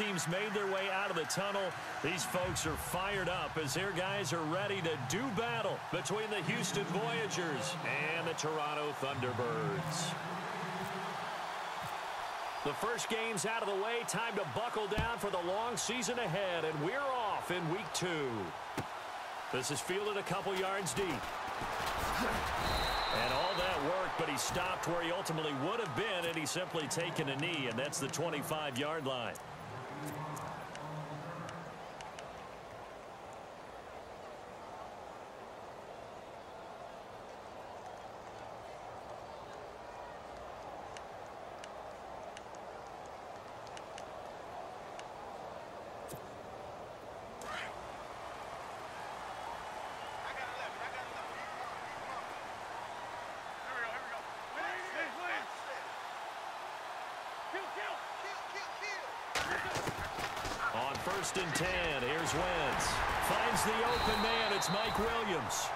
team's made their way out of the tunnel. These folks are fired up as their guys are ready to do battle between the Houston Voyagers and the Toronto Thunderbirds. The first game's out of the way. Time to buckle down for the long season ahead, and we're off in week 2. This is fielded a couple yards deep. And all that work, but he stopped where he ultimately would have been, and he's simply taken a knee, and that's the 25-yard line. On 1st and 10, here's Wentz. Finds the open man. It's Mike Williams.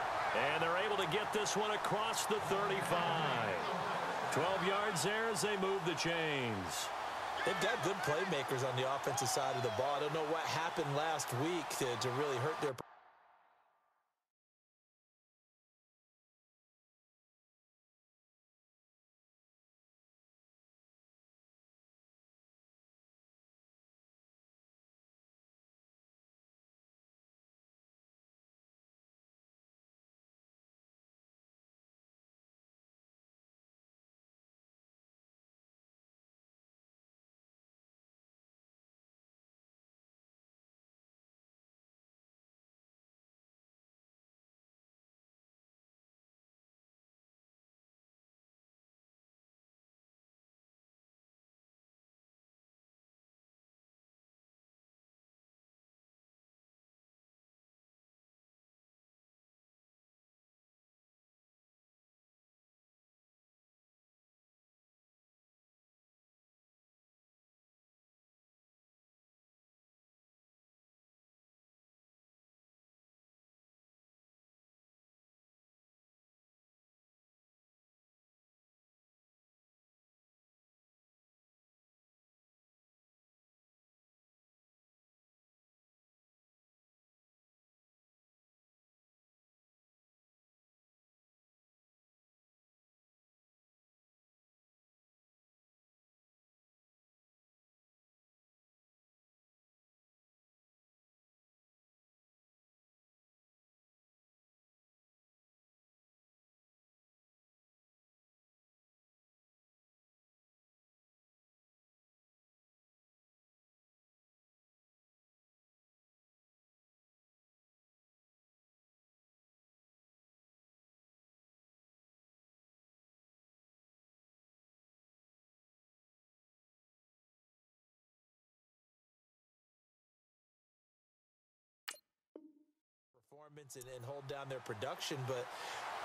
And they're able to get this one across the 35. 12 yards there as they move the chains. They've got good playmakers on the offensive side of the ball. I don't know what happened last week to really hurt their performance and hold down their production, but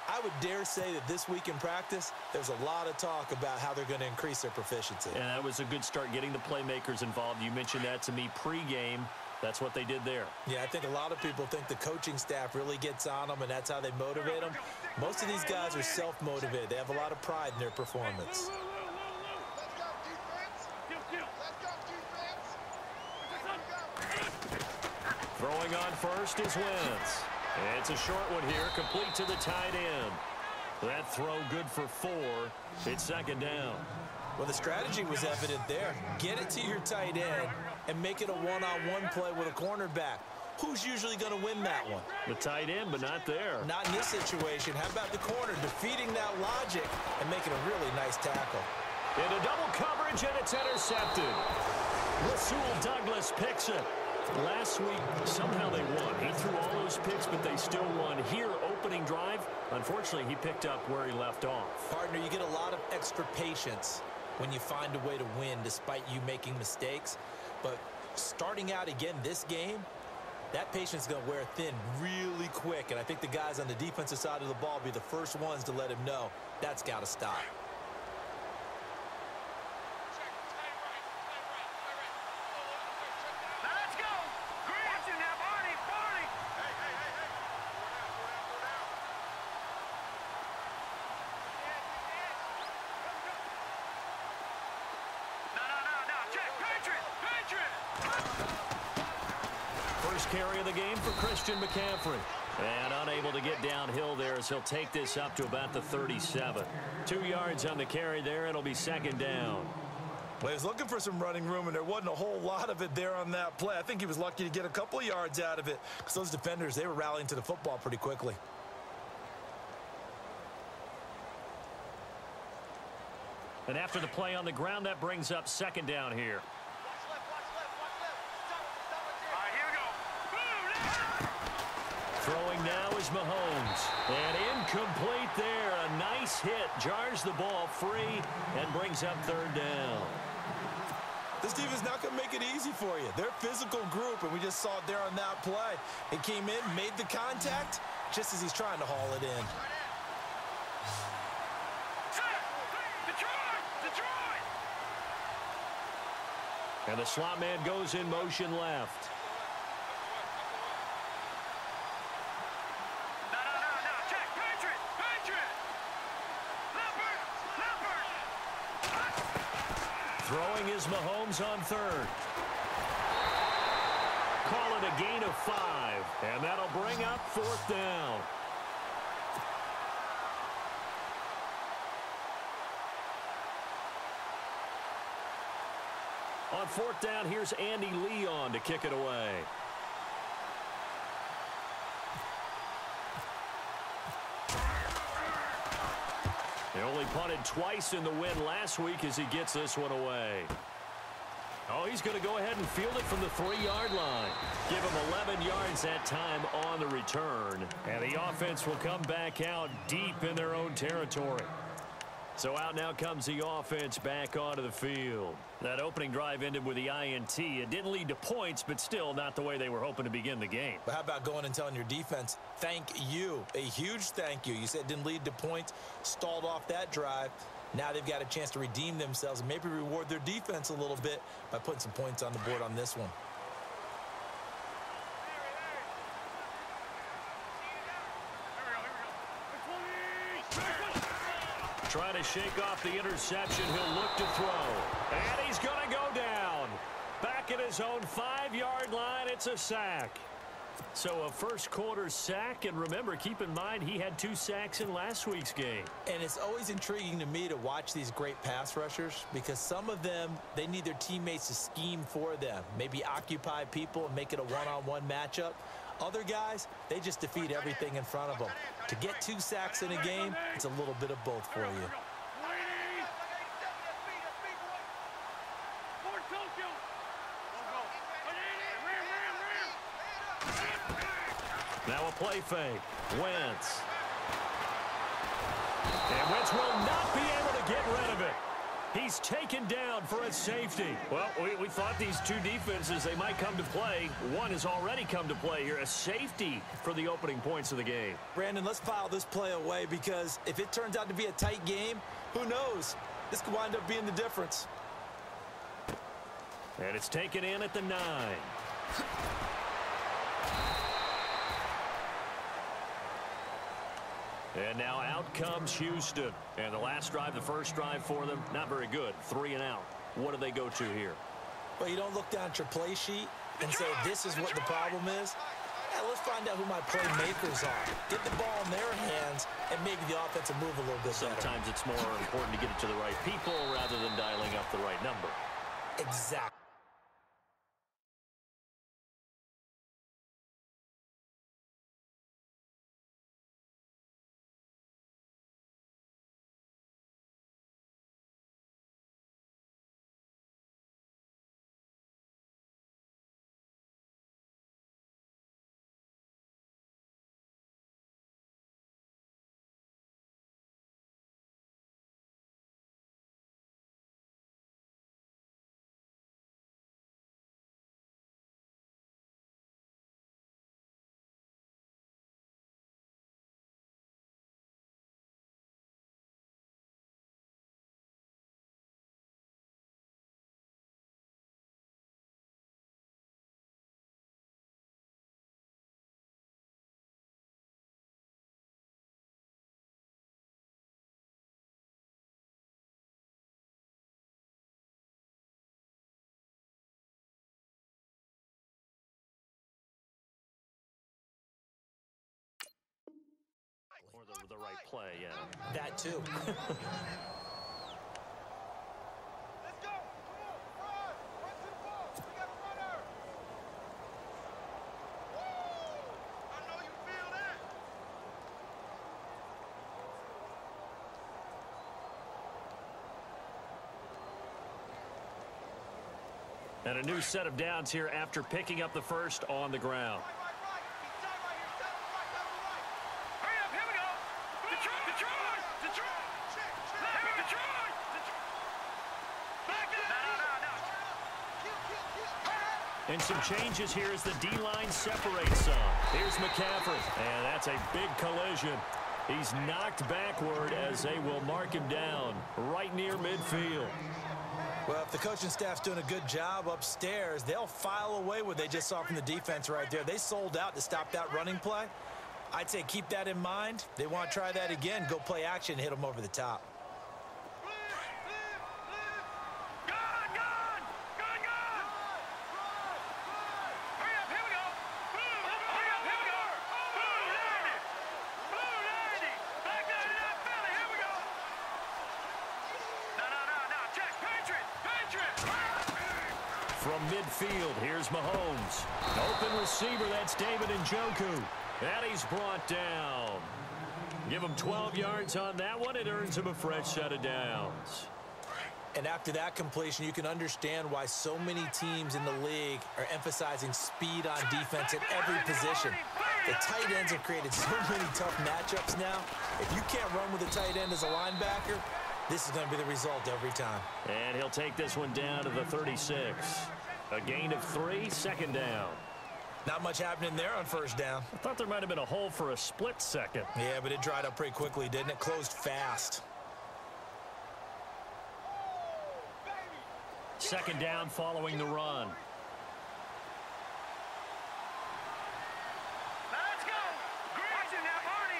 I would dare say that this week in practice, there's a lot of talk about how they're going to increase their proficiency. And that was a good start, getting the playmakers involved. You mentioned that to me pregame. That's what they did there. Yeah, I think a lot of people think the coaching staff really gets on them, and that's how they motivate them. Most of these guys are self-motivated. They have a lot of pride in their performance. Throwing on first is Wentz. It's a short one here, complete to the tight end. That throw good for 4. It's 2nd down. Well, the strategy was evident there. Get it to your tight end and make it a one-on-one play with a cornerback. Who's usually going to win that one? The tight end, but not there. Not in this situation. How about the corner defeating that logic and making a really nice tackle? Into double coverage, and it's intercepted. Rasul Douglas picks it. Last week, somehow they won. He threw all those picks, but they still won. Here, opening drive, unfortunately, he picked up where he left off. Partner, you get a lot of extra patience when you find a way to win despite you making mistakes. But starting out again this game, that patience is going to wear thin really quick. And I think the guys on the defensive side of the ball will be the first ones to let him know that's got to stop. carry of the game for Christian McCaffrey. And unable to get downhill there as he'll take this up to about the 37. 2 yards on the carry there. It'll be second down. Well, he was looking for some running room, and there wasn't a whole lot of it there on that play. I think he was lucky to get a couple of yards out of it because those defenders, they were rallying to the football pretty quickly. And after the play on the ground, that brings up second down here. Throwing now is Mahomes. And incomplete there. A nice hit. Jars the ball free and brings up third down. This defense is not going to make it easy for you. They're a physical group, and we just saw it there on that play. It came in, made the contact, just as he's trying to haul it in. And the slot man goes in motion left. Throwing is Mahomes on third. Call it a gain of 5. And that'll bring up fourth down. On fourth down, here's Andy Leon to kick it away. He only punted twice in the win last week as he gets this one away. Oh, he's going to go ahead and field it from the 3-yard line. Give him 11 yards that time on the return. And the offense will come back out deep in their own territory. So out now comes the offense back onto the field. That opening drive ended with the INT. It didn't lead to points, but still not the way they were hoping to begin the game. But how about going and telling your defense, thank you, a huge thank you. You said it didn't lead to points, stalled off that drive. Now they've got a chance to redeem themselves and maybe reward their defense a little bit by putting some points on the board on this one. Trying to shake off the interception. He'll look to throw. And he's going to go down. Back at his own 5-yard line. It's a sack. So a first quarter sack. And remember, keep in mind, he had 2 sacks in last week's game. And it's always intriguing to me to watch these great pass rushers because some of them, they need their teammates to scheme for them. Maybe occupy people and make it a one-on-one matchup. Other guys, they just defeat everything in front of them. To get 2 sacks in a game, it's a little bit of both for you. Now a play fake. Wentz. And Wentz will not be able to get rid of it. He's taken down for a safety. Well, we thought these 2 defenses, they might come to play. One has already come to play here. A safety for the opening points of the game. Brandon, let's file this play away because if it turns out to be a tight game, who knows? This could wind up being the difference. And it's taken in at the 9. And now out comes Houston. And the last drive, the first drive for them, not very good. 3 and out. What do they go to here? Well, you don't look down at your play sheet and say, this is what the problem is. Yeah, let's find out who my playmakers are. Get the ball in their hands and maybe the offense will move a little bit better. Sometimes it's more important to get it to the right people rather than dialing up the right number. Exactly. the right play, yeah. That too. And a new set of downs here after picking up the first on the ground. And some changes here as the D-line separates some. Here's McCaffrey, and that's a big collision. He's knocked backward as they will mark him down right near midfield. Well, if the coaching staff's doing a good job upstairs, they'll file away what they just saw from the defense right there. They sold out to stop that running play. I'd say keep that in mind. They want to try that again, go play action, hit them over the top. From midfield, here's Mahomes. Open receiver, that's David Njoku. And he's brought down. Give him 12 yards on that one. It earns him a fresh set of downs. And after that completion, you can understand why so many teams in the league are emphasizing speed on defense at every position. The tight ends have created so many tough matchups now. If you can't run with a tight end as a linebacker, this is going to be the result every time. And he'll take this one down to the 36. A gain of 3, second down. Not much happening there on first down. I thought there might have been a hole for a split second. Yeah, but it dried up pretty quickly, didn't it? Closed fast. Second down following the run. Let's go! Watching now, Barney!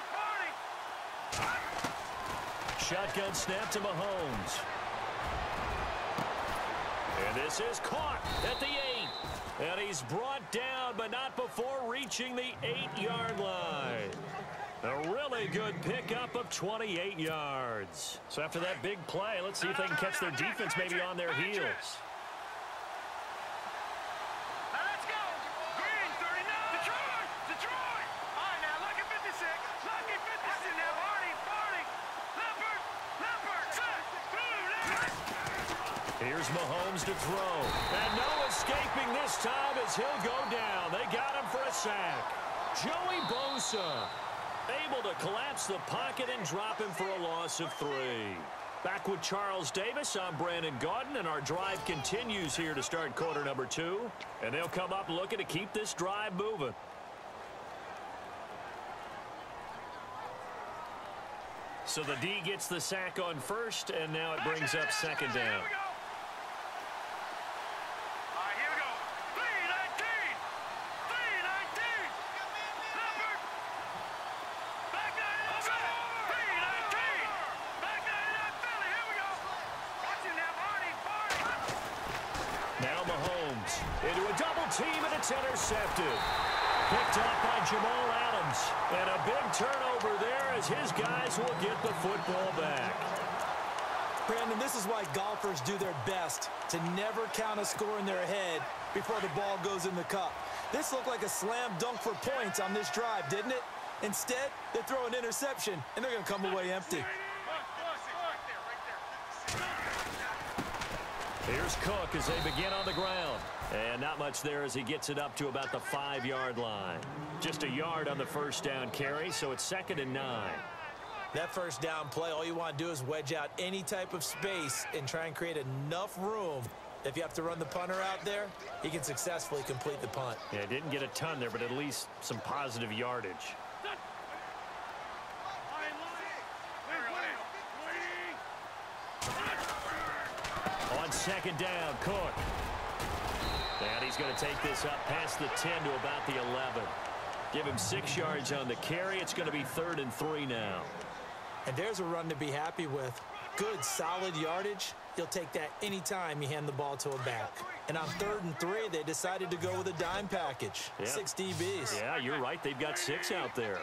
Shotgun snap to Mahomes. And this is caught at the 8. And he's brought down, but not before reaching the 8-yard line. A really good pickup of 28 yards. So after that big play, let's see if they can catch their defense maybe on their heels. Let's go! Green, 39! Detroit! All right, now, lucky 56. Lucky 56 now, Barney! Leopard! Set! Here's Mahomes to throw. And no escaping this time as he'll go down. They got him for a sack. Joey Bosa able to collapse the pocket and drop him for a loss of 3. Back with Charles Davis, I'm Brandon Gaudin, and our drive continues here to start quarter number 2. And they'll come up looking to keep this drive moving. So the D gets the sack on first, and now it brings up second down. Into a double team, and it's intercepted. Picked up by Jamal Adams. And a big turnover there as his guys will get the football back. Brandon, this is why golfers do their best to never count a score in their head before the ball goes in the cup. This looked like a slam dunk for points on this drive, didn't it? Instead, they throw an interception, and they're going to come away empty. Here's Cook as they begin on the ground. And not much there as he gets it up to about the 5-yard line. Just a yard on the first down carry, so it's 2nd and 9. That first down play, all you want to do is wedge out any type of space and try and create enough room. If you have to run the punter out there, he can successfully complete the punt. Yeah, didn't get a ton there, but at least some positive yardage. On second down, Cook. And he's going to take this up past the 10 to about the 11. Give him 6 yards on the carry. It's going to be 3rd and 3 now. And there's a run to be happy with. Good, solid yardage. He'll take that anytime you hand the ball to a back. And on 3rd and 3, they decided to go with a dime package. Yeah. 6 DBs. Yeah, you're right. They've got 6 out there.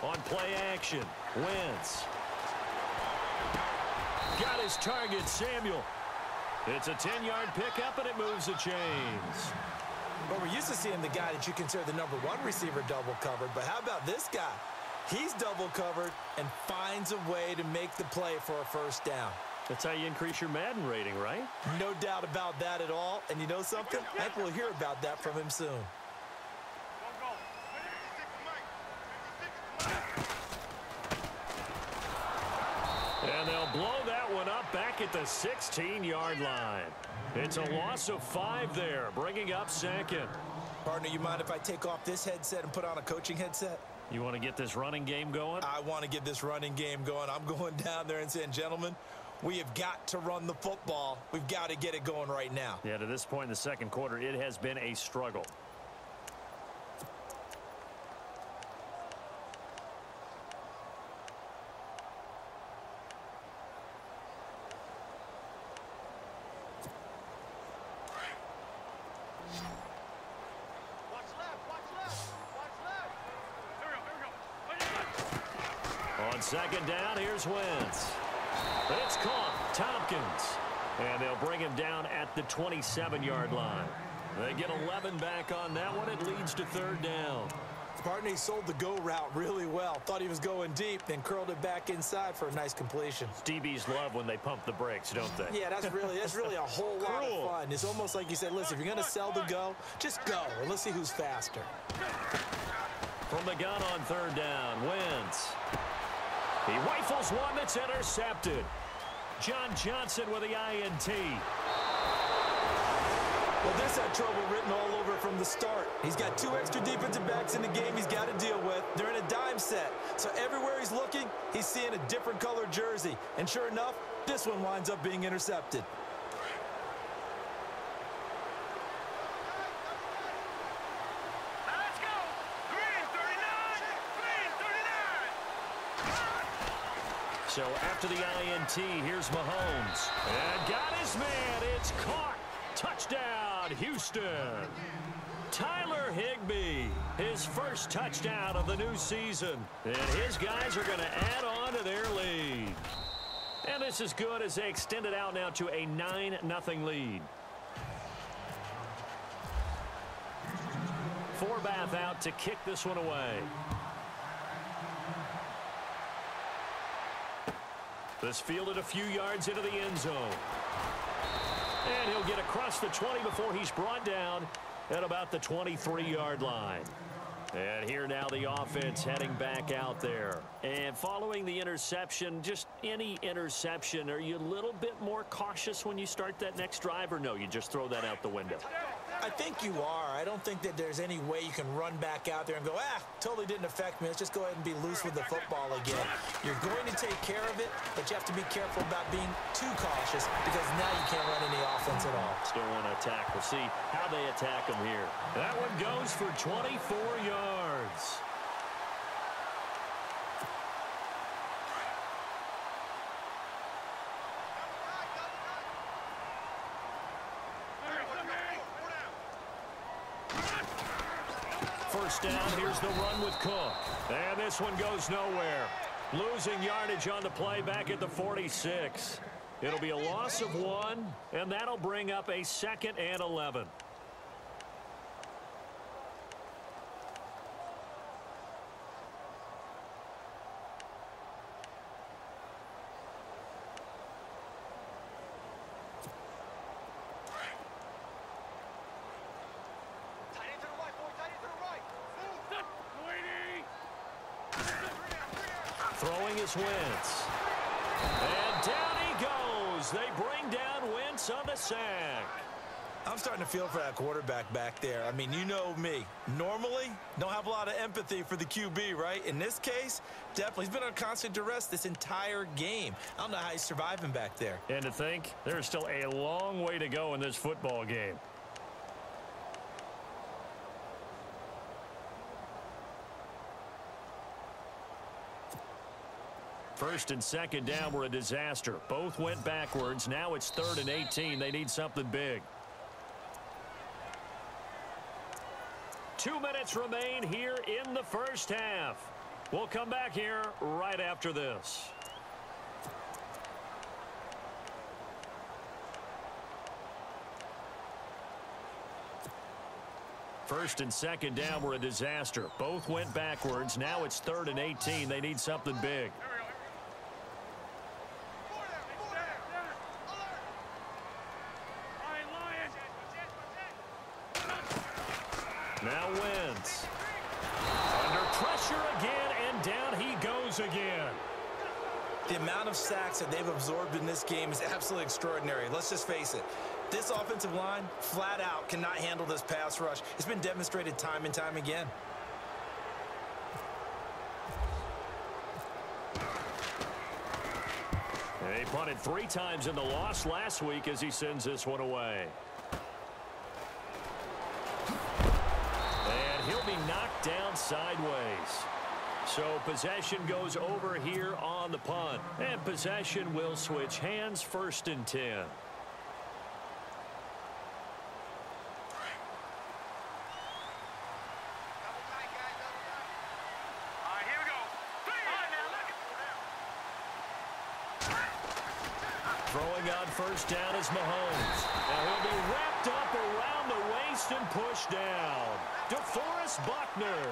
On play action, Wentz. Got his target, Samuel. It's a 10-yard pickup, and it moves the chains. Well, we're used to seeing the guy that you consider the number one receiver double covered, but how about this guy? He's double covered and finds a way to make the play for a first down. That's how you increase your Madden rating, right? No doubt about that at all. And you know something? I think we'll hear about that from him soon. And they'll blow that one up back at the 16-yard line. It's a loss of 5 there, bringing up second. Partner, you mind if I take off this headset and put on a coaching headset? You want to get this running game going? I want to get this running game going. I'm going down there and saying, gentlemen, we have got to run the football. We've got to get it going right now. Yeah, to this point in the second quarter, it has been a struggle. On second down, here's Wentz. It's caught. Tompkins. And they'll bring him down at the 27-yard line. They get 11 back on that one. It leads to third down. Partner, he sold the go route really well. Thought he was going deep, then curled it back inside for a nice completion. DBs love when they pump the brakes, don't they? Yeah, that's really a whole lot of fun. It's almost like you said, listen, if you're going to sell the go, just go, and let's see who's faster. From the gun on third down, Wentz. He rifles one that's intercepted. John Johnson with the INT. Well, this had trouble written all over from the start. He's got 2 extra defensive backs in the game he's got to deal with. They're in a dime set. So everywhere he's looking, he's seeing a different colored jersey. And sure enough, this one winds up being intercepted. Let's go. Green 39. Green 39. So after the INT, here's Mahomes. And got his man. It's caught. Touchdown, Houston. Tyler Higbee, his first touchdown of the new season. And his guys are going to add on to their lead. And this is good as they extend it out now to a 9-0 lead. Forbath out to kick this one away. This fielded a few yards into the end zone. And he'll get across the 20 before he's brought down at about the 23-yard line. And here now the offense heading back out there. And following the interception, just any interception, are you a little bit more cautious when you start that next drive, or no, you just throw that out the window? I think you are. I don't think that there's any way you can run back out there and go, totally didn't affect me. Let's just go ahead and be loose with the football again. You're going to take care of it, but you have to be careful about being too cautious because now you can't run any offense at all. Still want to attack. We'll see how they attack them here. That one goes for 24 yards. First down, here's the run with Cook. And this one goes nowhere. Losing yardage on the play back at the 46. It'll be a loss of 1, and that'll bring up a 2nd and 11. Throwing is Wentz. And down he goes. They bring down Wentz on the sack. I'm starting to feel for that quarterback back there. I mean, you know me. Normally, don't have a lot of empathy for the QB, right? In this case, definitely. He's been on constant duress this entire game. I don't know how he's surviving back there. And to think, there's still a long way to go in this football game. First and second down were a disaster. Both went backwards. Now it's 3rd and 18. They need something big. 2 minutes remain here in the first half. We'll come back here right after this. First and second down were a disaster. Both went backwards. Now it's 3rd and 18. They need something big. Now Wentz. Under pressure again, and down he goes again. The amount of sacks that they've absorbed in this game is absolutely extraordinary. Let's just face it. This offensive line, flat out, cannot handle this pass rush. It's been demonstrated time and time again. He punted 3 times in the loss last week as he sends this one away. And he'll be knocked down sideways. So possession goes over here on the punt. And possession will switch hands, 1st and 10. Throwing on 1st down is Mahomes. And he'll be wrapped up around the waist and pushed down. DeForest Buckner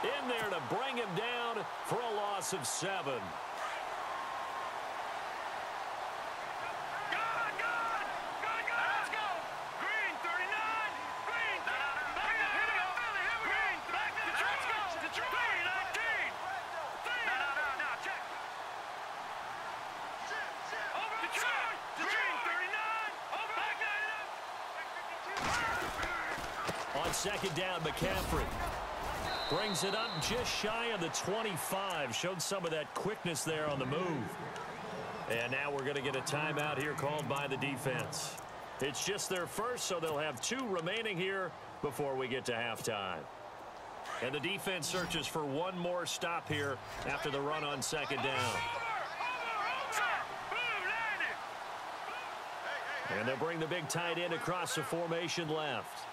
in there to bring him down for a loss of 7. On 2nd down, McCaffrey brings it up just shy of the 25. Showed some of that quickness there on the move. And now we're going to get a timeout here called by the defense. It's just their first, so they'll have 2 remaining here before we get to halftime. And the defense searches for one more stop here after the run on 2nd down. And they'll bring the big tight end across the formation left.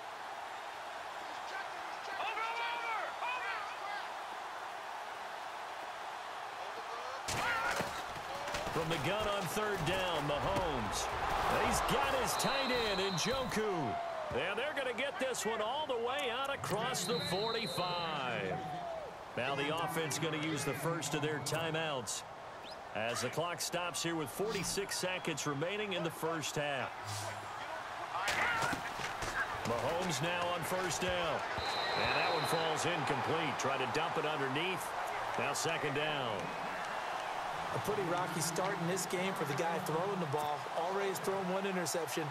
From the gun on 3rd down, Mahomes. He's got his tight end in Njoku. And they're going to get this one all the way out across the 45. Now the offense going to use the first of their timeouts as the clock stops here with 46 seconds remaining in the first half. Mahomes now on 1st down. And that one falls incomplete. Try to dump it underneath. Now 2nd down. A pretty rocky start in this game for the guy throwing the ball. Already has thrown 1 interception.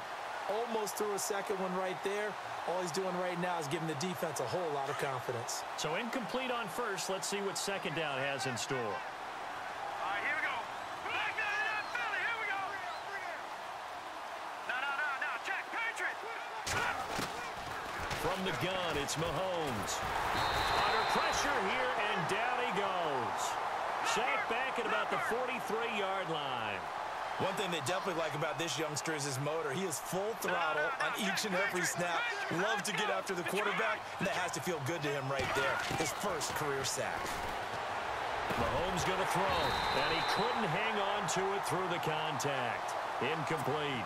Almost threw a 2nd one right there. All he's doing right now is giving the defense a whole lot of confidence. So incomplete on 1st. Let's see what 2nd down has in store. All right, here we go. Back down in that belly. Here we go. No. Check. Patriots. From the gun, it's Mahomes. Under pressure here, and down he goes. Sacked back at about the 43-yard line. One thing they definitely like about this youngster is his motor. He is full throttle on each and every snap. Loves to get after the quarterback, and that has to feel good to him right there. His first career sack. Mahomes going to throw, and he couldn't hang on to it through the contact. Incomplete.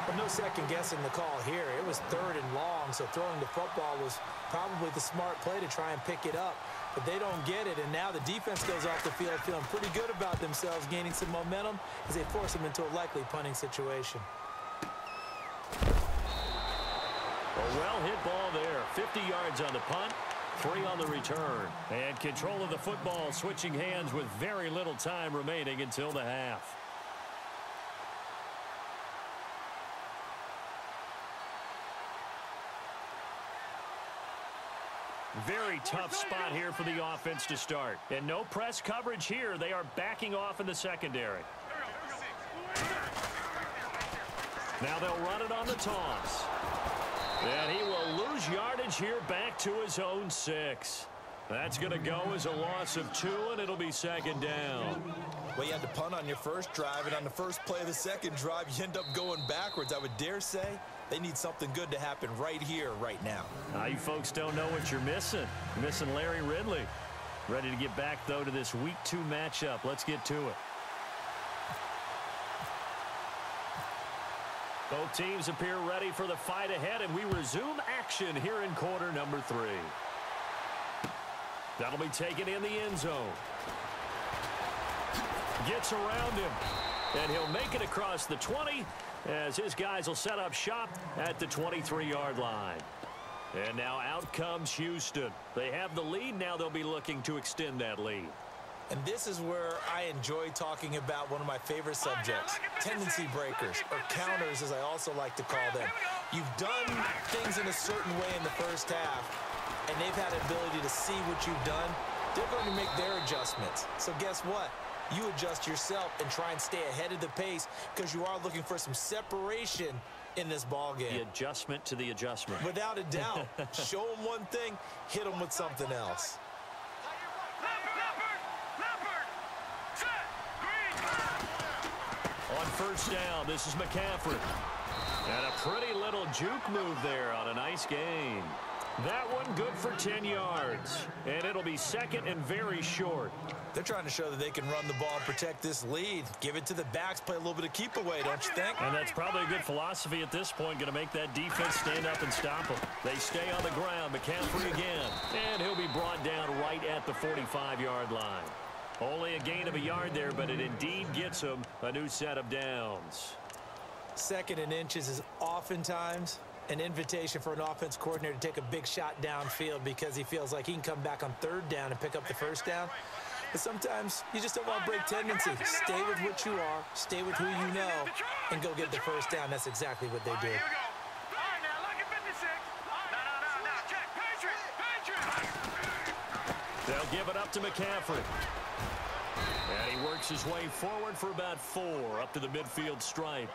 But no second guessing the call here. It was 3rd and long, so throwing the football was probably the smart play to try and pick it up. But they don't get it, and now the defense goes off the field feeling pretty good about themselves, gaining some momentum as they force them into a likely punting situation. A well-hit ball there. 50 yards on the punt, 3 on the return. And control of the football switching hands with very little time remaining until the half. Very tough spot here for the offense to start. And no press coverage here. They are backing off in the secondary. Now they'll run it on the toss. And he will lose yardage here back to his own 6. That's going to go as a loss of 2, and it'll be 2nd down. Well, you had to punt on your first drive, and on the first play of the second drive, you end up going backwards. I would dare say they need something good to happen right here, right now. You folks don't know what you're missing. You're missing Larry Ridley. Ready to get back, though, to this Week 2 matchup. Let's get to it. Both teams appear ready for the fight ahead, and we resume action here in quarter number 3. That'll be taken in the end zone. Gets around him, and he'll make it across the 20 as his guys will set up shop at the 23-yard line. And now out comes Houston. They have the lead. Now they'll be looking to extend that lead. And this is where I enjoy talking about one of my favorite subjects, tendency breakers, or counters as I also like to call them. You've done things in a certain way in the first half, and they've had the ability to see what you've done. They're going to make their adjustments. So guess what? You adjust yourself and try and stay ahead of the pace because you are looking for some separation in this ball game. The adjustment to the adjustment. Without a doubt. Show them one thing, hit them with something else. On first down, this is McCaffrey. And a pretty little juke move there on a nice gain. That one good for 10 yards. And it'll be second and very short. They're trying to show that they can run the ball and protect this lead. Give it to the backs, play a little bit of keep away, don't you think? And that's probably a good philosophy at this point. Going to make that defense stand up and stop them. They stay on the ground. McCaffrey again. And he'll be brought down right at the 45-yard line. Only a gain of a yard there, but it indeed gets him a new set of downs. Second and inches is oftentimes an invitation for an offense coordinator to take a big shot downfield because he feels like he can come back on third down and pick up the first down. But sometimes you just don't want to break tendency. Stay with what you are, stay with who you know, and go get the first down. That's exactly what they did. They'll give it up to McCaffrey. And he works his way forward for about 4 up to the midfield stripe.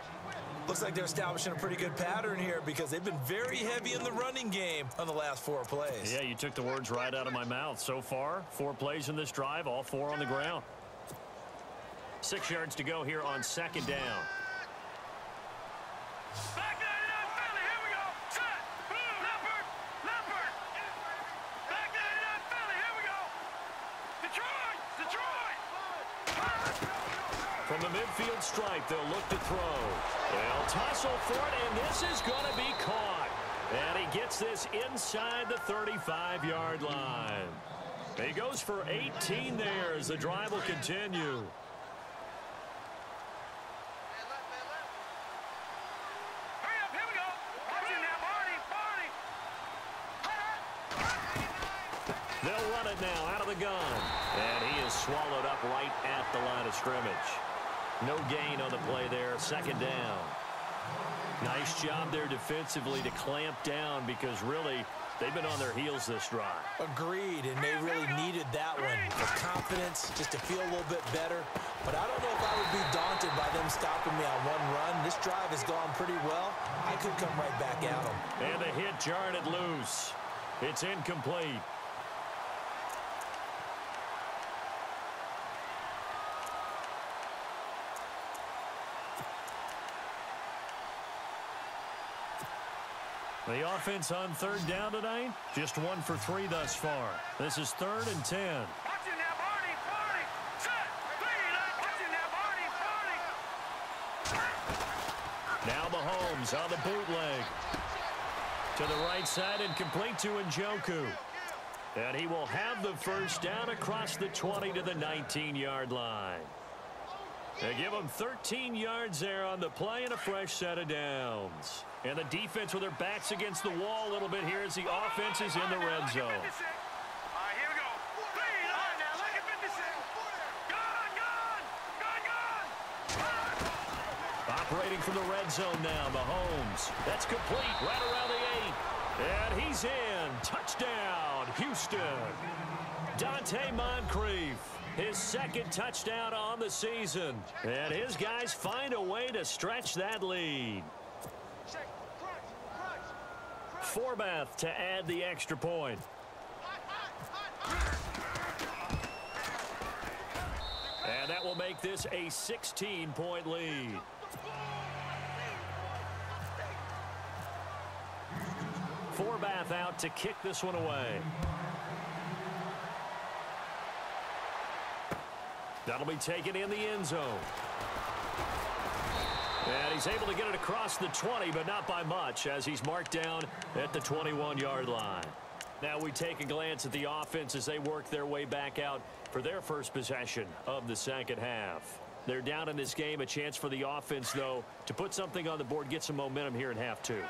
Looks like they're establishing a pretty good pattern here because they've been very heavy in the running game on the last 4 plays. Yeah, you took the words right out of my mouth. So far, 4 plays in this drive, all 4 on the ground. 6 yards to go here on second down. From the midfield stripe, they'll look to throw. They'll tussle for it, and this is going to be caught. And he gets this inside the 35-yard line. He goes for 18 there as the drive will continue. They'll run it now out of the gun. And he is swallowed up right at the line of scrimmage. No gain on the play there. Second down. Nice job there defensively to clamp down because really they've been on their heels this drive. Agreed, and they really needed that one for confidence, just to feel a little bit better. But I don't know if I would be daunted by them stopping me on one run. This drive has gone pretty well. I could come right back at them. And the hit jarred it loose. It's incomplete. The offense on third down tonight, just 1 for 3 thus far. This is 3rd and 10. Now Mahomes on the bootleg. To the right side and complete to Njoku. And he will have the first down across the 20 to the 19-yard line. They give him 13 yards there on the play and a fresh set of downs. And the defense with their backs against the wall a little bit here as the offense is in the red zone. Operating from the red zone now, Mahomes. That's complete right around the 8. And he's in. Touchdown, Houston. Dante Moncrief. His 2nd touchdown on the season. And his guys find a way to stretch that lead. Forbath to add the extra point. And that will make this a 16-point lead. Forbath out to kick this one away. That'll be taken in the end zone. And he's able to get it across the 20, but not by much, as he's marked down at the 21-yard line. Now we take a glance at the offense as they work their way back out for their first possession of the second half. They're down in this game. A chance for the offense, though, to put something on the board, get some momentum here in half two.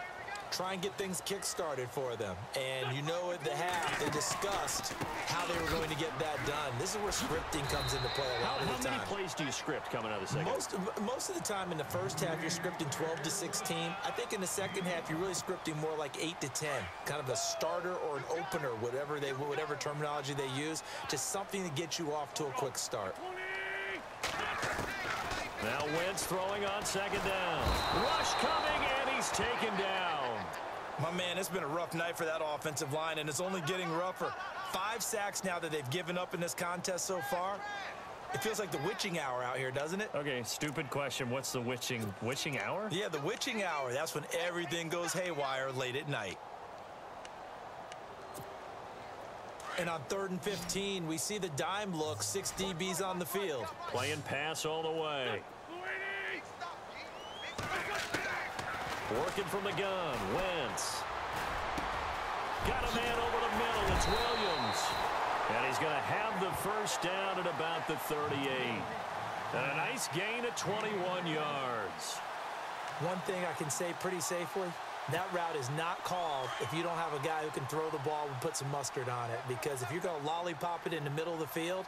Try and get things kick-started for them. And you know at the half, they discussed how they were going to get that done. This is where scripting comes into play a lot of the time. How many plays do you script coming out of the second? Most of the time in the first half, you're scripting 12 to 16. I think in the second half, you're really scripting more like 8 to 10. Kind of a starter or an opener, whatever terminology they use, just something to get you off to a quick start. Now Wentz throwing on second down. Rush coming, and he's taken down. My man, it's been a rough night for that offensive line, and it's only getting rougher. 5 sacks now that they've given up in this contest so far. It feels like the witching hour out here, doesn't it? Okay, stupid question. What's the witching hour? Yeah, the witching hour. That's when everything goes haywire late at night. And on 3rd and 15, we see the dime look, 6 DBs on the field. Playing pass all the way. Working from the gun, Wentz. Got a man over the middle, it's Williams. And he's going to have the first down at about the 38. And a nice gain of 21 yards. One thing I can say pretty safely, that route is not called if you don't have a guy who can throw the ball and put some mustard on it. Because if you're going to lollipop it in the middle of the field,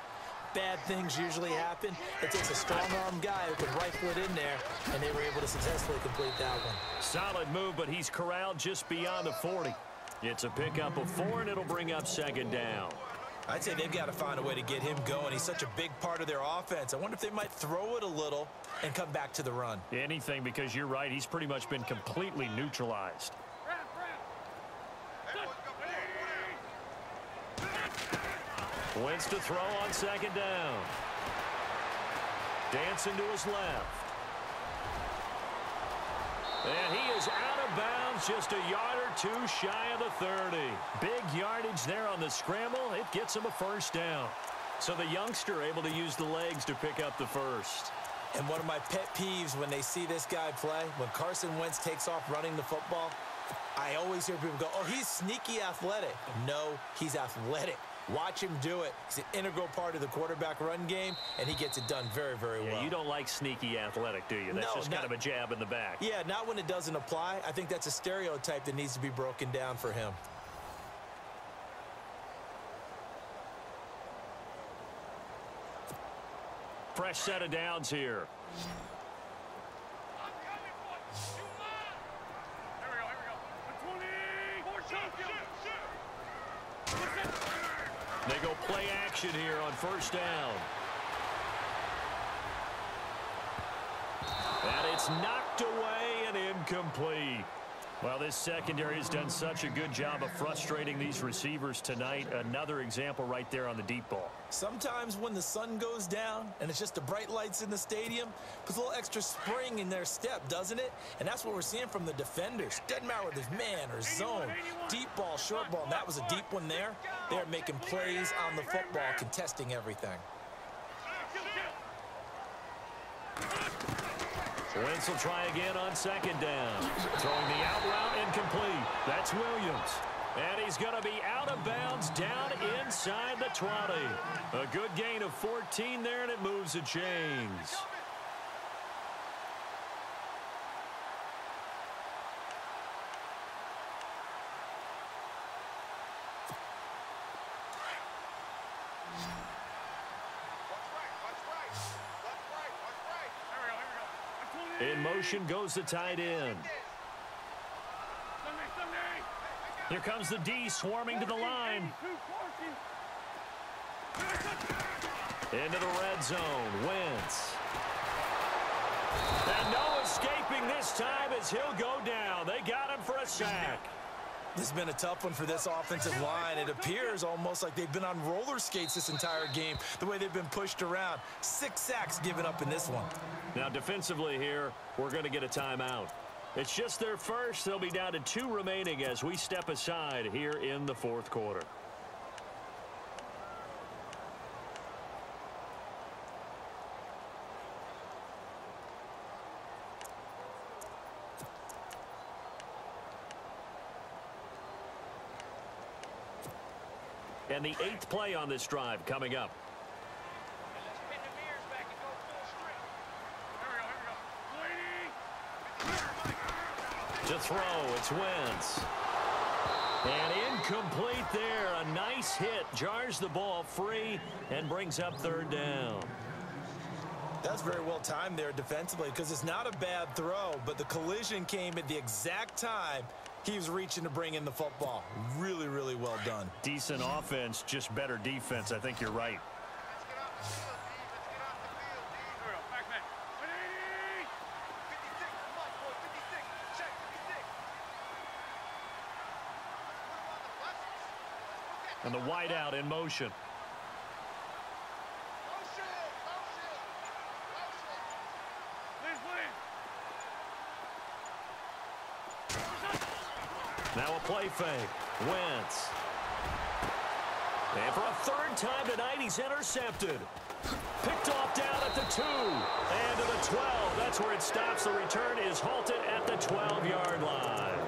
bad things usually happen. It takes a strong-arm guy who can rifle it in there, and they were able to successfully complete that one. Solid move, but he's corralled just beyond the 40. It's a pickup of 4, and it'll bring up second down. I'd say they've got to find a way to get him going. He's such a big part of their offense. I wonder if they might throw it a little and come back to the run. Anything, because you're right. He's pretty much been completely neutralized. Wentz to throw on second down. Dancing to his left. And he is out of bounds, just a yard or two shy of the 30. Big yardage there on the scramble. It gets him a first down. So the youngster able to use the legs to pick up the first. And one of my pet peeves when they see this guy play, when Carson Wentz takes off running the football, I always hear people go, oh, he's sneaky athletic. No, he's athletic. Watch him do it. He's an integral part of the quarterback run game, and he gets it done very, very well. You don't like sneaky athletic, do you? That's just kind of a jab in the back. Yeah, not when it doesn't apply. I think that's a stereotype that needs to be broken down for him. Fresh set of downs here. They go play action here on first down. And it's knocked away and incomplete. Well, this secondary has done such a good job of frustrating these receivers tonight. Another example right there on the deep ball. Sometimes when the sun goes down and it's just the bright lights in the stadium, puts a little extra spring in their step, doesn't it? And that's what we're seeing from the defenders. Doesn't matter whether it's man or zone, deep ball, short ball. And that was a deep one there. They're making plays on the football, contesting everything. Wentz will try again on second down. Throwing the out route incomplete. That's Williams. And he's going to be out of bounds down inside the 20. A good gain of 14 there, and it moves the chains. In motion goes the tight end. Here comes the D swarming to the line. Into the red zone. Wentz. And no escaping this time as he'll go down. They got him for a sack. This has been a tough one for this offensive line. It appears almost like they've been on roller skates this entire game, the way they've been pushed around. 6 sacks given up in this one. Now, defensively here, we're going to get a timeout. It's just their first. They'll be down to 2 remaining as we step aside here in the fourth quarter. And the 8th play on this drive coming up. To throw, it's Wentz. And incomplete there. A nice hit. Jars the ball free and brings up 3rd down. That's very well timed there defensively because it's not a bad throw, but the collision came at the exact time he was reaching to bring in the football. Really, really well done. Decent offense, just better defense. I think you're right. And the wideout in motion. Now a play fake. Wentz. And for a 3rd time tonight, he's intercepted. Picked off down at the 2. And to the 12. That's where it stops. The return is halted at the 12-yard line.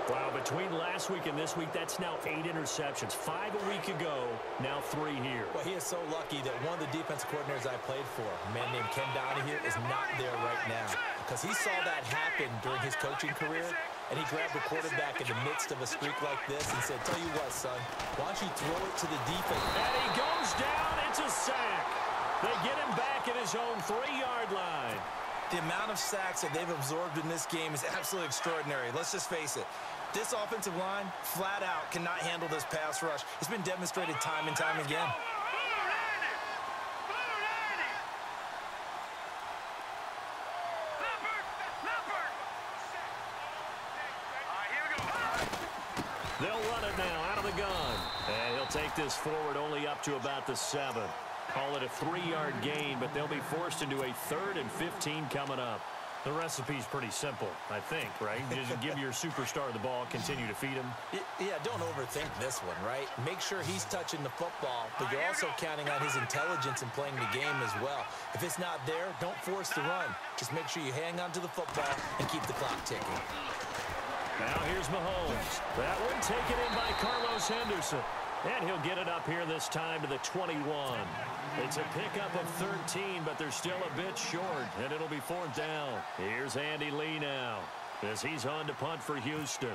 Wow, between last week and this week, that's now 8 interceptions. 5 a week ago, now 3 here. Well, he is so lucky that one of the defensive coordinators I played for, a man named Ken Donahue, is not there right now. Because he saw that happen during his coaching career, and he grabbed the quarterback in the midst of a streak like this and said, tell you what, son, why don't you throw it to the defense? And he goes down. It's a sack. They get him back at his own 3-yard line. The amount of sacks that they've absorbed in this game is absolutely extraordinary. Let's just face it. This offensive line, flat out, cannot handle this pass rush. It's been demonstrated time and time again. They'll run it now out of the gun. And he'll take this forward only up to about the 7. Call it a 3-yard gain, but they'll be forced into a 3rd and 15 coming up. The recipe's pretty simple, I think, right? Just give your superstar the ball, continue to feed him. Yeah, don't overthink this one, right? Make sure he's touching the football, but you're also counting on his intelligence in playing the game as well. If it's not there, don't force the run. Just make sure you hang on to the football and keep the clock ticking. Now here's Mahomes. That one taken in by Carlos Henderson. And he'll get it up here this time to the 21. It's a pickup of 13, but they're still a bit short, and it'll be 4th down. Here's Andy Lee now as he's on to punt for Houston.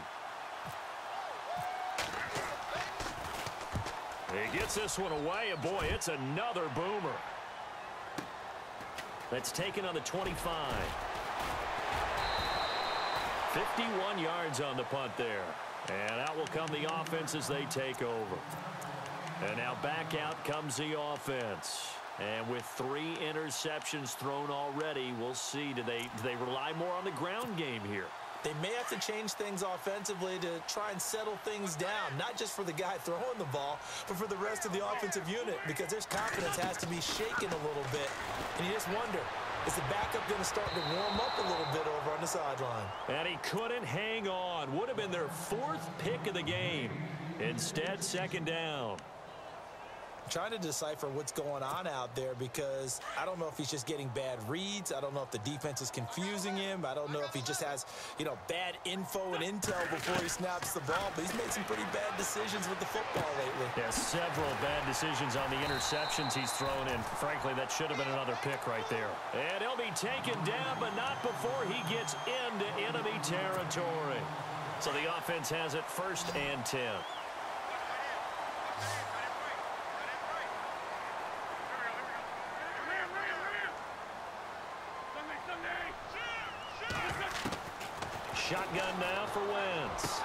He gets this one away, and boy, it's another boomer. That's taken on the 25. 51 yards on the punt there. And out will come the offense as they take over. And now back out comes the offense. And with 3 interceptions thrown already, we'll see. Do they rely more on the ground game here? They may have to change things offensively to try and settle things down, not just for the guy throwing the ball, but for the rest of the offensive unit, because their confidence has to be shaken a little bit. And you just wonder, is the backup going to start to warm up a little bit over on the sideline? And he couldn't hang on. Would have been their 4th pick of the game. Instead, 2nd down. Trying to decipher what's going on out there because I don't know if he's just getting bad reads. I don't know if the defense is confusing him. I don't know if he just has, bad info and intel before he snaps the ball. But he's made some pretty bad decisions with the football lately. Yeah, several bad decisions on the interceptions he's thrown in. Frankly, that should have been another pick right there. And he'll be taken down, but not before he gets into enemy territory. So the offense has it 1st and 10. Shotgun now for Wentz.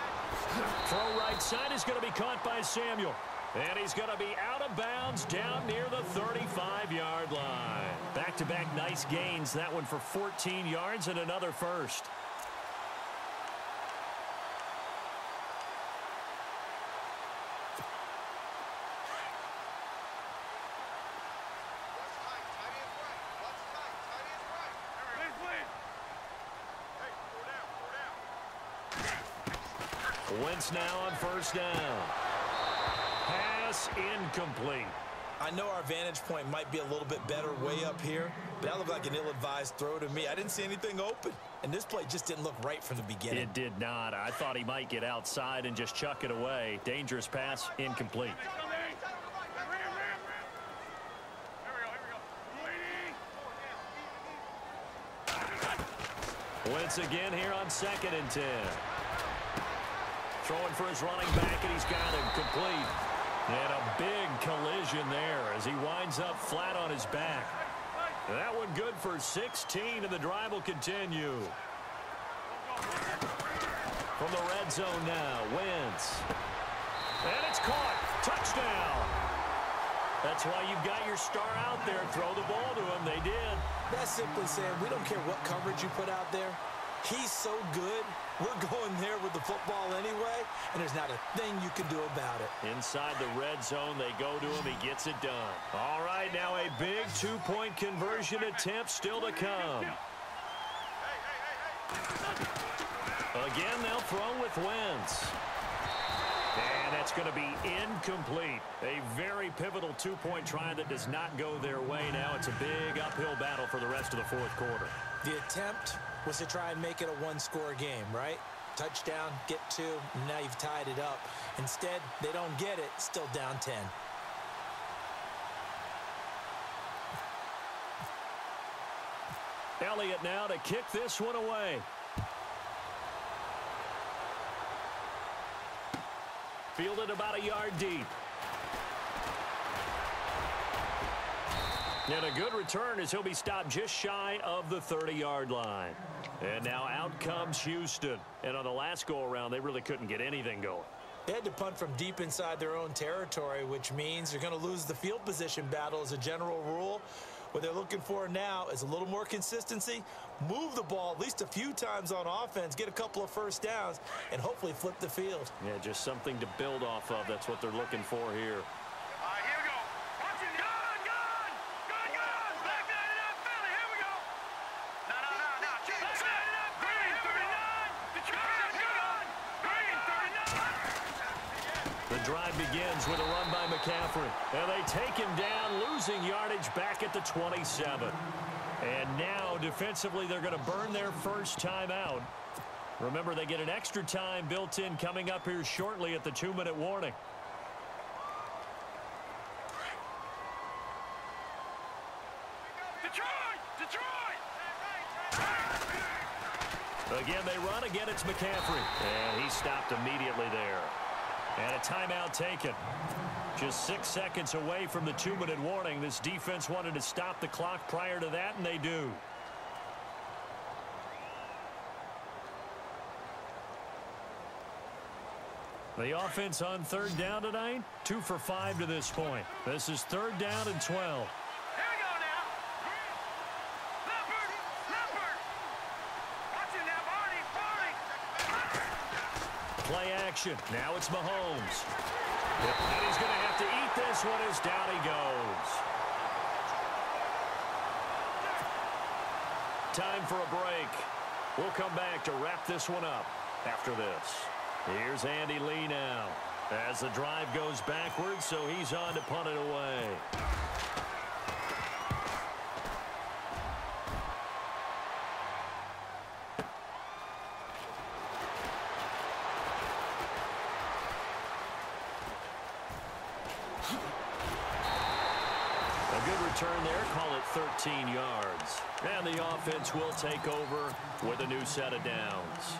Throw right side is going to be caught by Samuel. And he's going to be out of bounds down near the 35-yard line. Back-to-back nice gains. That one for 14 yards and another 1st. Wentz now on 1st down. Pass incomplete. I know our vantage point might be a little bit better way up here, but that looked like an ill-advised throw to me. I didn't see anything open, and this play just didn't look right from the beginning. It did not. I thought he might get outside and just chuck it away. Dangerous pass, incomplete. Wentz again here on 2nd and 10. Throwing for his running back, and he's got him complete. And a big collision there as he winds up flat on his back. That one good for 16, and the drive will continue. From the red zone now, Wentz. And it's caught. Touchdown. That's why you've got your star out there. Throw the ball to him. They did. That's simply saying we don't care what coverage you put out there. He's so good. We're going there with the football anyway, and there's not a thing you can do about it. Inside the red zone, they go to him. He gets it done. All right, now a big two-point conversion attempt still to come. Again, they'll throw with Wentz. And that's going to be incomplete. A very pivotal two-point try that does not go their way. Now it's a big uphill battle for the rest of the fourth quarter. The attempt was to try and make it a one-score game, right? Touchdown, get 2, and now you've tied it up. Instead, they don't get it, still down 10. Elliott now to kick this one away. Fielded about a yard deep. And a good return as he'll be stopped just shy of the 30-yard line. And now out comes Houston. And on the last go-around, they really couldn't get anything going. They had to punt from deep inside their own territory, which means you're going to lose the field position battle as a general rule. What they're looking for now is a little more consistency, move the ball at least a few times on offense, get a couple of first downs, and hopefully flip the field. Yeah, just something to build off of. That's what they're looking for here. All right, here we go. Watch it. Gun. Back that it up, Philly. Here we go. No. Check it up. Green, 39. Detroit, gun. Green, 39. The drive begins with a run by McCaffrey. And they take him down, losing yardage back at the 27. And now, defensively, they're going to burn their first time out. Remember, they get an extra time built in coming up here shortly at the 2-minute warning. Again, they run. Again, it's McCaffrey. And he stopped immediately there. And a timeout taken. Just 6 seconds away from the 2-minute warning. This defense wanted to stop the clock prior to that, and they do. The offense on 3rd down tonight, 2 for 5 to this point. This is 3rd down and 12. Play action. Now it's Mahomes. And he's going to have to eat this one as down he goes. Time for a break. We'll come back to wrap this one up after this. Here's Andy Lee now as the drive goes backwards, so he's on to punt it away. Return there, call it 13 yards. And the offense will take over with a new set of downs.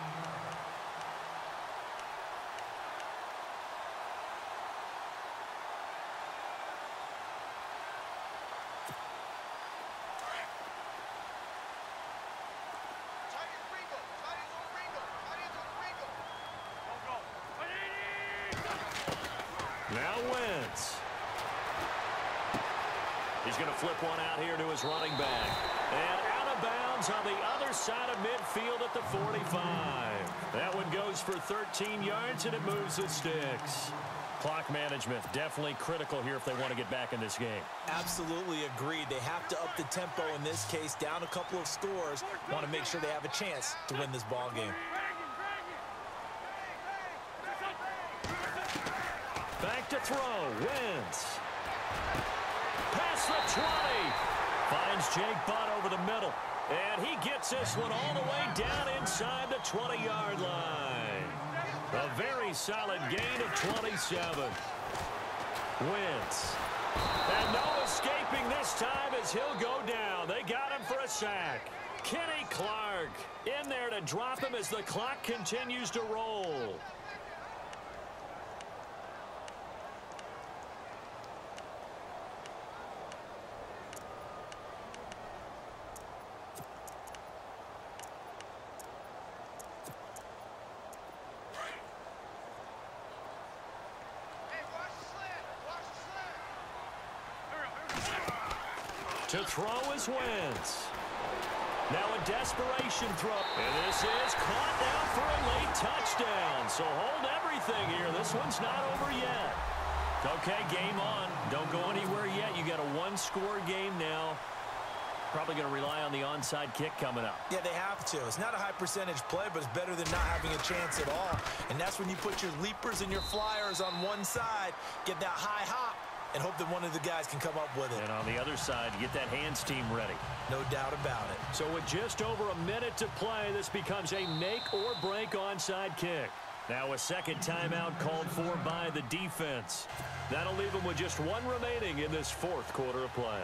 Now Wentz. He's going to flip one out here to his running back. And out of bounds on the other side of midfield at the 45. That one goes for 13 yards, and it moves the sticks. Clock management definitely critical here if they want to get back in this game. Absolutely agreed. They have to up the tempo in this case, down a couple of scores. Want to make sure they have a chance to win this ball game. Back to throw. Wentz. Past the 20. Finds Jake Butt over the middle. And he gets this one all the way down inside the 20-yard line. A very solid gain of 27. Wentz. And no escaping this time as he'll go down. They got him for a sack. Kenny Clark in there to drop him as the clock continues to roll. To throw is Wentz. Now a desperation throw. And this is caught down for a late touchdown. So hold everything here. This one's not over yet. Okay, game on. Don't go anywhere yet. You got a one-score game now. Probably going to rely on the onside kick coming up. Yeah, they have to. It's not a high percentage play, but it's better than not having a chance at all. And that's when you put your leapers and your flyers on one side, get that high hop, and hope that one of the guys can come up with it. And on the other side, get that hands team ready. No doubt about it. So with just over a minute to play, this becomes a make-or-break onside kick. Now a second timeout called for by the defense. That'll leave them with just one remaining in this fourth quarter of play.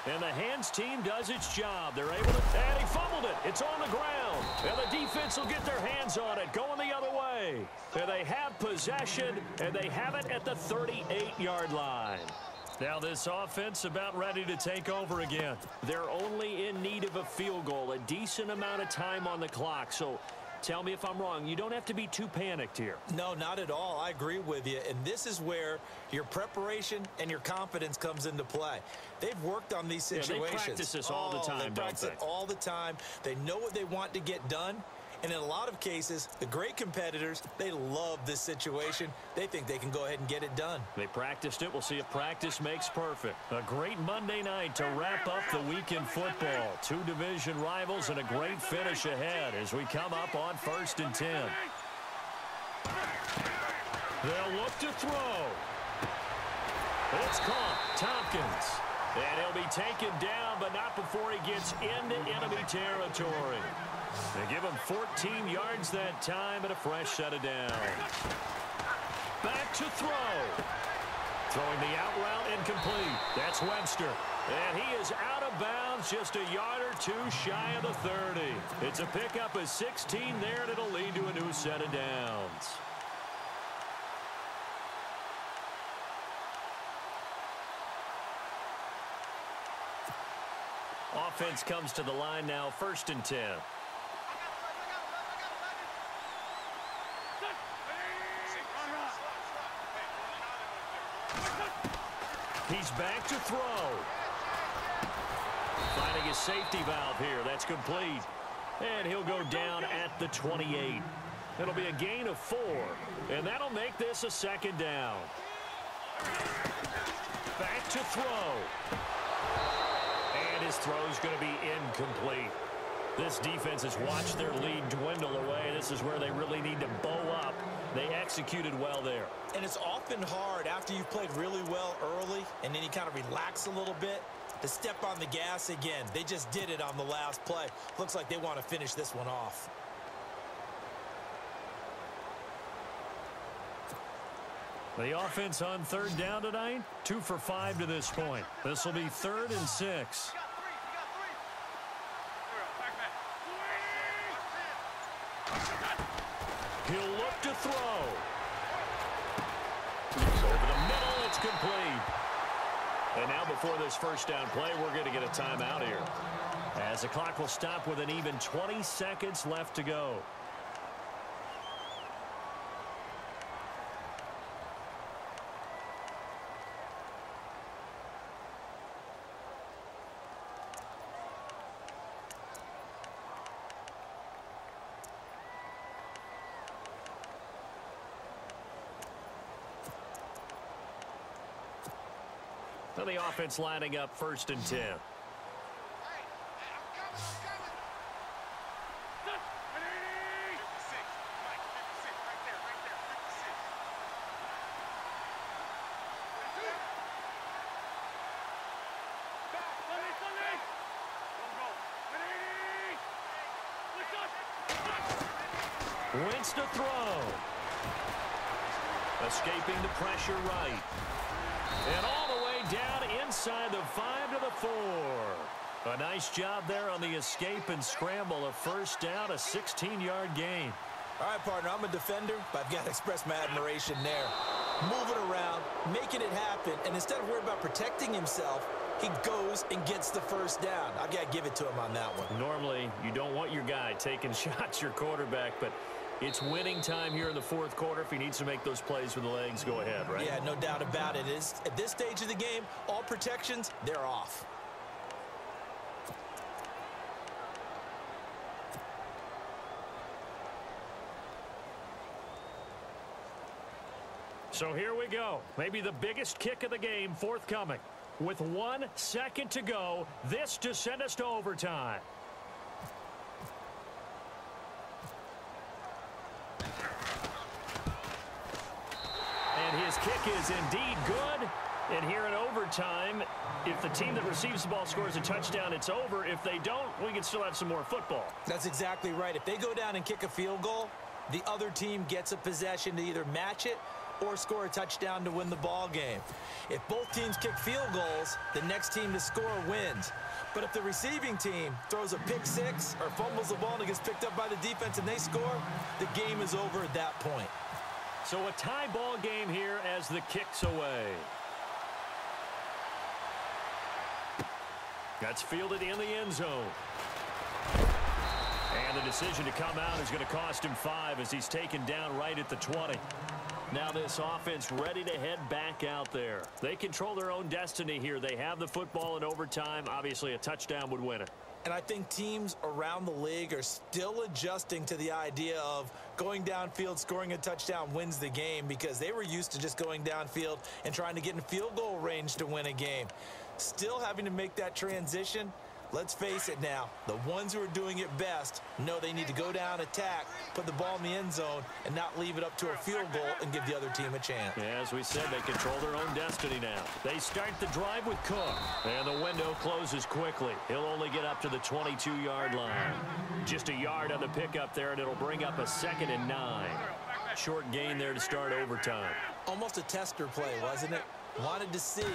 And the hands team does its job. They're able to, and he fumbled it. It's on the ground. And the defense will get their hands on it, going the other way. And they have possession, and they have it at the 38-yard line. Now this offense about ready to take over again. They're only in need of a field goal, a decent amount of time on the clock. So tell me if I'm wrong. You don't have to be too panicked here. No, not at all. I agree with you. And this is where your preparation and your confidence comes into play. They've worked on these situations. They practice this all the time, They practice it all the time. They know what they want to get done. And in a lot of cases, the great competitors, they love this situation. They think they can go ahead and get it done. They practiced it. We'll see if practice makes perfect. A great Monday night to wrap up the week in football. Two division rivals and a great finish ahead as we come up on 1st and 10. They'll look to throw. It's caught. Tompkins. And he'll be taken down, but not before he gets into enemy territory. They give him 14 yards that time and a fresh set of downs. Back to throw. Throwing the out route incomplete. That's Webster. And he is out of bounds just a yard or two shy of the 30. It's a pickup of 16 there, and it'll lead to a new set of downs. Offense comes to the line now, 1st and 10. He's back to throw. Finding his safety valve here. That's complete. And he'll go down at the 28. It'll be a gain of 4. And that'll make this a 2nd down. Back to throw. And his throw's going to be incomplete. This defense has watched their lead dwindle away. This is where they really need to bow up. They executed well there. And it's often hard after you've played really well early and then you kind of relax a little bit to step on the gas again. They just did it on the last play. Looks like they want to finish this one off. The offense on 3rd down tonight, 2 for 5 to this point. This will be 3rd and 6. He'll look to throw. Over the middle, it's complete. And now before this 1st down play, we're going to get a timeout here, as the clock will stop with an even 20 seconds left to go. So the offense lining up 1st and 10. Wins to throw. Escaping the pressure right. And all the way down inside the 5 to the 4. A nice job there on the escape and scramble. A first down, a 16-yard gain. All right, partner, I'm a defender, but I've got to express my admiration there. Moving around, making it happen, and instead of worrying about protecting himself, he goes and gets the first down. I've got to give it to him on that one. Normally, you don't want your guy taking shots, your quarterback, but it's winning time here in the fourth quarter. If he needs to make those plays with the legs, go ahead, right? Yeah, no doubt about it. At this stage of the game, all protections, they're off. So here we go. Maybe the biggest kick of the game forthcoming. With 1 second to go, this to send us to overtime. And his kick is indeed good. And here in overtime, if the team that receives the ball scores a touchdown, it's over. If they don't, we can still have some more football. That's exactly right. If they go down and kick a field goal, the other team gets a possession to either match it or score a touchdown to win the ball game. If both teams kick field goals, the next team to score wins. But if the receiving team throws a pick six or fumbles the ball and it gets picked up by the defense and they score, the game is over at that point. So a tie ball game here as the kick's away. That's fielded in the end zone. And the decision to come out is going to cost him 5 as he's taken down right at the 20. Now this offense ready to head back out there. They control their own destiny here. They have the football in overtime. Obviously, a touchdown would win it. And I think teams around the league are still adjusting to the idea of going downfield, scoring a touchdown wins the game, because they were used to just going downfield and trying to get in field goal range to win a game. Still having to make that transition. Let's face it now, the ones who are doing it best know they need to go down, attack, put the ball in the end zone, and not leave it up to a field goal and give the other team a chance. Yeah, as we said, they control their own destiny now. They start the drive with Cook, and the window closes quickly. He'll only get up to the 22-yard line. Just a yard on the pickup there, and it'll bring up a 2nd and 9. Short gain there to start overtime. Almost a tester play, wasn't it? Wanted to see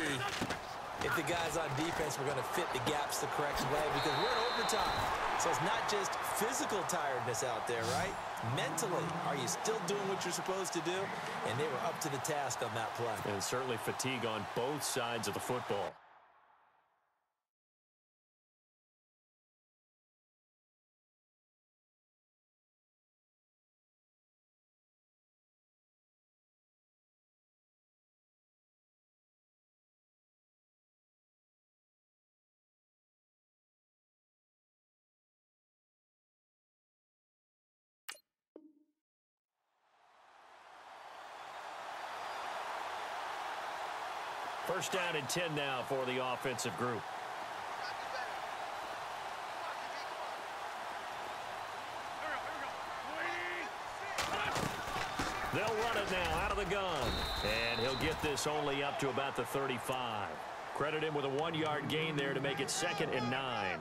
if the guys on defense were going to fit the gaps the correct way, because we're in overtime. So it's not just physical tiredness out there, right? Mentally, are you still doing what you're supposed to do? And they were up to the task on that play. And certainly fatigue on both sides of the football. First down and 10 now for the offensive group. They'll run it now out of the gun. And he'll get this only up to about the 35. Credit him with a 1-yard gain there to make it 2nd and 9.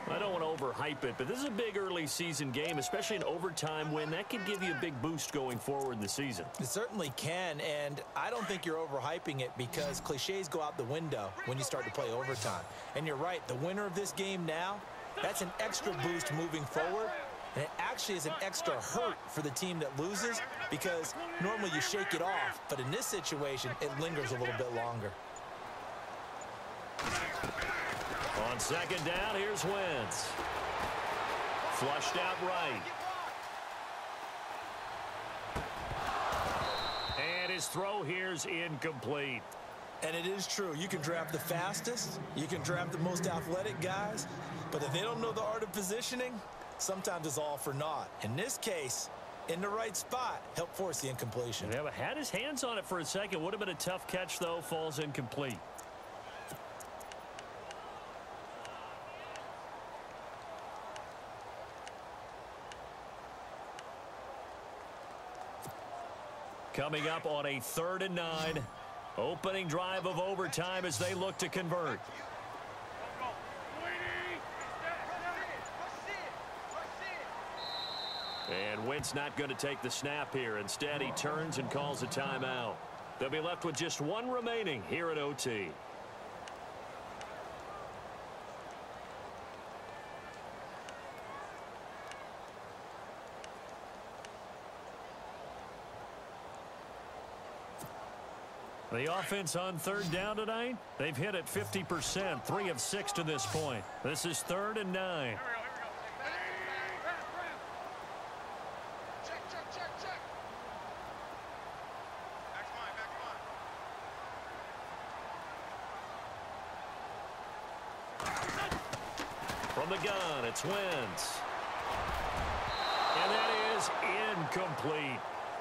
I don't want to overhype it, but this is a big early season game, especially an overtime win. That could give you a big boost going forward in the season. It certainly can, and I don't think you're overhyping it, because cliches go out the window when you start to play overtime. And you're right, the winner of this game now, that's an extra boost moving forward. And it actually is an extra hurt for the team that loses, because normally you shake it off, but in this situation, it lingers a little bit longer. On 2nd down, here's Wentz. Flushed out right. And his throw here's incomplete. And it is true. You can draft the fastest. You can draft the most athletic guys. But if they don't know the art of positioning, sometimes it's all for naught. In this case, in the right spot, helped force the incompletion. Yeah, but had his hands on it for a second. Would have been a tough catch, though. Falls incomplete. Coming up on a 3rd and 9. Opening drive of overtime as they look to convert. And Wentz not going to take the snap here. Instead, he turns and calls a timeout. They'll be left with just one remaining here at OT. The offense on third down tonight, they've hit it 50%, 3 of 6 to this point. This is 3rd and 9. From the gun, it's Wentz. And that is incomplete.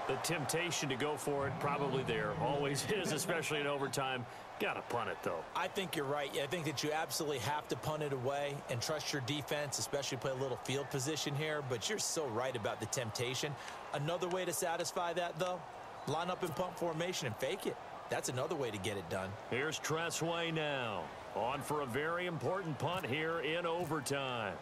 The temptation to go for it probably there. Always is, especially in overtime. Got to punt it, though. I think you're right. I think that you absolutely have to punt it away and trust your defense, especially play a little field position here. But you're so right about the temptation. Another way to satisfy that, though, line up in punt formation and fake it. That's another way to get it done. Here's Tressway now. On for a very important punt here in overtime.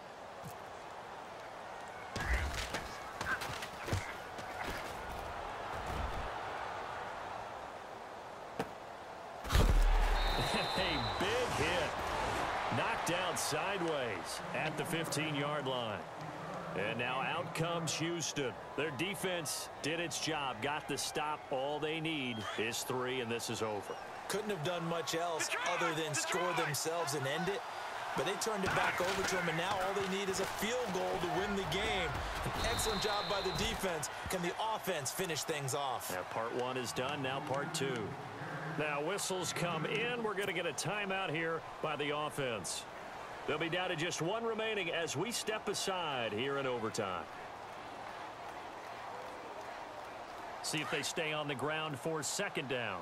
A big hit. Knocked down sideways at the 15-yard line. And now out comes Houston. Their defense did its job, got the stop. All they need is 3, and this is over. Couldn't have done much else other than score themselves and end it. But they turned it back over to them, and now all they need is a field goal to win the game. An excellent job by the defense. Can the offense finish things off? Now part 1 is done. Now part 2. Now whistles come in. We're going to get a timeout here by the offense. They'll be down to just 1 remaining as we step aside here in overtime. See if they stay on the ground for 2nd down.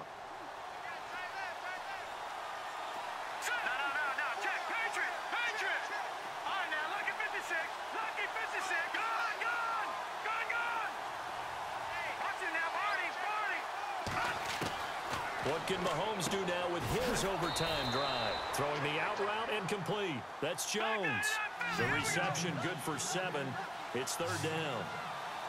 What can Mahomes do now with his overtime drive? Throwing the out route incomplete. That's Jones. The reception good for 7. It's 3rd down.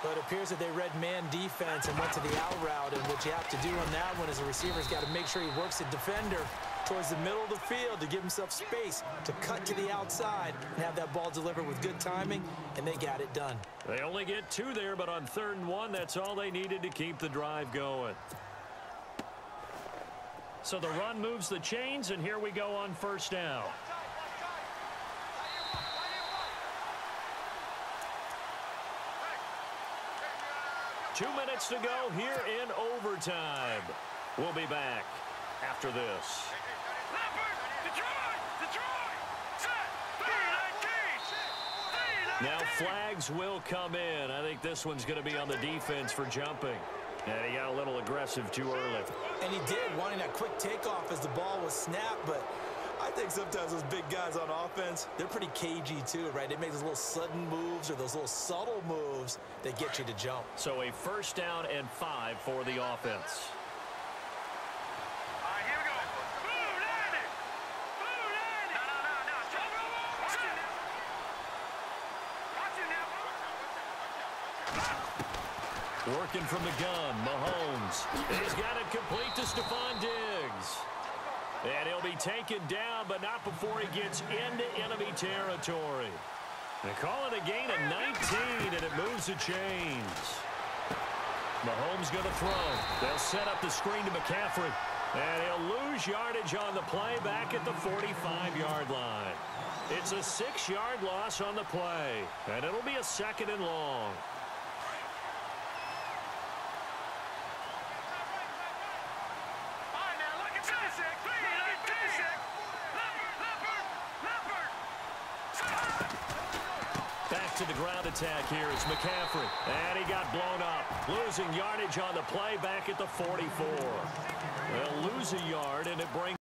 But it appears that they read man defense and went to the out route. And what you have to do on that one is the receiver's got to make sure he works the defender towards the middle of the field to give himself space to cut to the outside and have that ball delivered with good timing, and they got it done. They only get 2 there, but on 3rd and 1, that's all they needed to keep the drive going. So the run moves the chains, and here we go on 1st down. Two minutes to go here in overtime. We'll be back after this. Now flags will come in. I think this one's going to be on the defense for jumping. And he got a little aggressive too early. And he did, wanting that quick takeoff as the ball was snapped. But I think sometimes those big guys on offense, they're pretty cagey too, right? They make those little sudden moves or those little subtle moves that get you to jump. So a 1st down and 5 for the offense. Working from the gun, Mahomes. He's got it complete to Stephon Diggs. And he'll be taken down, but not before he gets into enemy territory. They call it a gain of 19, and it moves the chains. Mahomes going to throw. They'll set up the screen to McCaffrey. And he'll lose yardage on the play back at the 45-yard line. It's a 6-yard loss on the play, and it'll be a 2nd and long. Back to the ground attack here is McCaffrey. And he got blown up. Losing yardage on the play back at the 44. They'll lose a yard, and it brings